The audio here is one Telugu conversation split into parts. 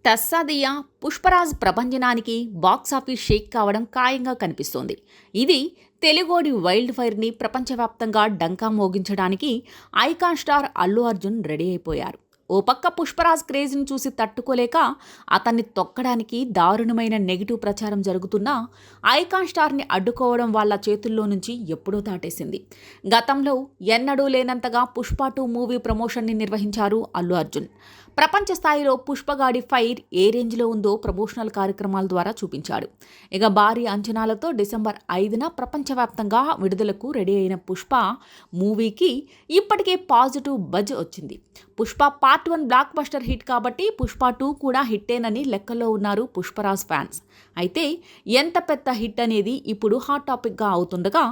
తస్సాదియా పుష్పరాజ్ ప్రభంజనానికి బాక్సాఫీస్ షేక్ కావడం ఖాయంగా కనిపిస్తోంది. ఇది తెలుగోడి వైల్డ్ ఫైర్ని ప్రపంచవ్యాప్తంగా డంకా మోగించడానికి icon star Allu Arjun ready అయిపోయారు. ఓ పక్క పుష్పరాజ్ క్రేజ్ని చూసి తట్టుకోలేక అతన్ని తొక్కడానికి దారుణమైన నెగిటివ్ ప్రచారం జరుగుతున్నా ఐకాన్ స్టార్ని అడ్డుకోవడం వాళ్ళ చేతుల్లో నుంచి ఎప్పుడో దాటేసింది. గతంలో ఎన్నడూ లేనంతగా పుష్ప 2 మూవీ ప్రమోషన్ని నిర్వహించారు అల్లు అర్జున్. ప్రపంచ స్థాయిలో పుష్పగాడి ఫైర్ ఏ రేంజ్లో ఉందో ప్రమోషనల్ కార్యక్రమాల ద్వారా చూపించాడు. ఇక భారీ అంచనాలతో డిసెంబర్ 5న ప్రపంచవ్యాప్తంగా విడుదలకు రెడీ అయిన పుష్ప మూవీకి ఇప్పటికే పాజిటివ్ బజ్ వచ్చింది. Pushpa part 1 block buster hit కాబట్టి పుష్ప 2 కూడా హిట్టేనని లెక్కల్లో ఉన్నారు పుష్పరాజ్ ఫ్యాన్స్. అయితే ఎంత పెద్ద హిట్ అనేది ఇప్పుడు హాట్ టాపిక్గా అవుతుండగా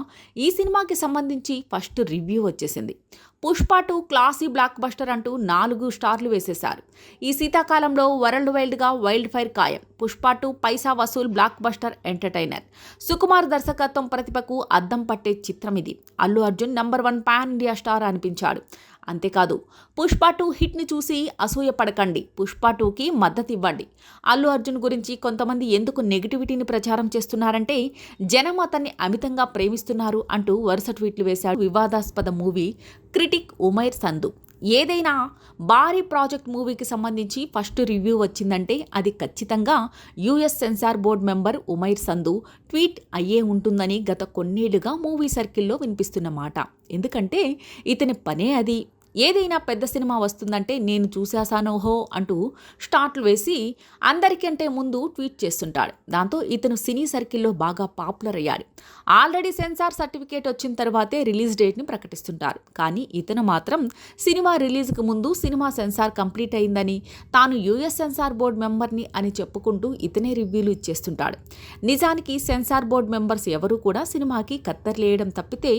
ఈ సినిమాకి సంబంధించి ఫస్ట్ రివ్యూ వచ్చేసింది. పుష్ప 2 క్లాసీ బ్లాక్ బస్టర్ అంటూ 4 స్టార్లు వేసేశారు. ఈ శీతాకాలంలో వరల్డ్ వైల్డ్గా వైల్డ్ ఫైర్ ఖాయం. పుష్ప 2 పైసా వసూల్ బ్లాక్ బస్టర్ ఎంటర్టైనర్. సుకుమార్ దర్శకత్వం ప్రతిభకు అద్దం పట్టే చిత్రం ఇది. Allu Arjun number 1 pan India star అనిపించాడు. అంతేకాదు పుష్ప 2 హిట్ని చూసి అసూయపడకండి, పుష్ప 2కి మద్దతు ఇవ్వండి. అల్లు అర్జున్ గురించి కొంతమంది ఎందుకు నెగిటివిటీని ప్రచారం చేస్తున్నారంటే జనం అతన్ని అమితంగా ప్రేమిస్తున్నారు అంటూ వరుస ట్వీట్లు వేశాడు వివాదాస్పద మూవీ క్రిటిక్ ఉమైర్ సంధు. ఏదైనా భారీ ప్రాజెక్ట్ మూవీకి సంబంధించి ఫస్ట్ రివ్యూ వచ్చిందంటే అది ఖచ్చితంగా US censor board member Umair Sandhu tweet అయ్యే ఉంటుందని గత కొన్నేళ్లుగా మూవీ సర్కిల్లో వినిపిస్తున్న మాట. ఎందుకంటే ఇతని పనే అది. ఏదైనా పెద్ద సినిమా వస్తుందంటే నేను చూసేసానోహో అంటూ స్టార్ట్లు వేసి అందరికంటే ముందు ట్వీట్ చేస్తుంటాడు. దాంతో ఇతను సినీ సర్కిల్లో బాగా పాపులర్ అయ్యాడు. ఆల్రెడీ సెన్సార్ సర్టిఫికేట్ వచ్చిన తర్వాతే రిలీజ్ డేట్ని ప్రకటిస్తుంటారు. కానీ ఇతను మాత్రం సినిమా రిలీజ్కి ముందు సినిమా సెన్సార్ కంప్లీట్ అయిందని, తాను యూఎస్ సెన్సార్ బోర్డ్ మెంబర్ని అని చెప్పుకుంటూ ఇతనే రివ్యూలు ఇచ్చేస్తుంటాడు. నిజానికి సెన్సార్ బోర్డ్ మెంబర్స్ ఎవరూ కూడా సినిమాకి కత్తెరలేయడం తప్పితే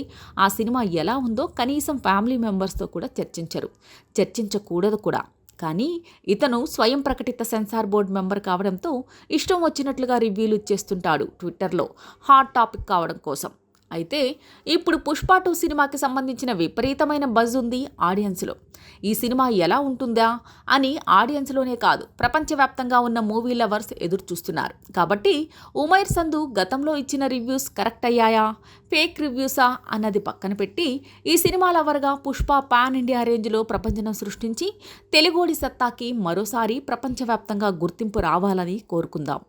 ఆ సినిమా ఎలా ఉందో కనీసం ఫ్యామిలీ మెంబర్స్తో కూడా చర్చించకూడదు కూడా. కానీ ఇతను స్వయం ప్రకటిత సెన్సార్ బోర్డ్ మెంబర్ కావడంతో ఇష్టం వచ్చినట్లుగా రివ్యూలు ఇచ్చేస్తుంటాడు ట్విట్టర్లో హాట్ టాపిక్ కావడం కోసం. అయితే ఇప్పుడు పుష్ప 2 సినిమాకి సంబంధించిన విపరీతమైన బజ్ ఉంది ఆడియన్స్లో. ఈ సినిమా ఎలా ఉంటుందా అని ఆడియన్స్లోనే కాదు ప్రపంచవ్యాప్తంగా ఉన్న మూవీ లవర్స్ ఎదురు చూస్తున్నారు. కాబట్టి ఉమైర్ సంధు గతంలో ఇచ్చిన రివ్యూస్ కరెక్ట్ అయ్యాయా, ఫేక్ రివ్యూసా అన్నది పక్కన పెట్టి ఈ సినిమా లవర్గా పుష్ప పాన్ ఇండియా రేంజ్లో ప్రపంచం సృష్టించి తెలుగోడి సత్తాకి మరోసారి ప్రపంచవ్యాప్తంగా గుర్తింపు రావాలని కోరుకుందాం.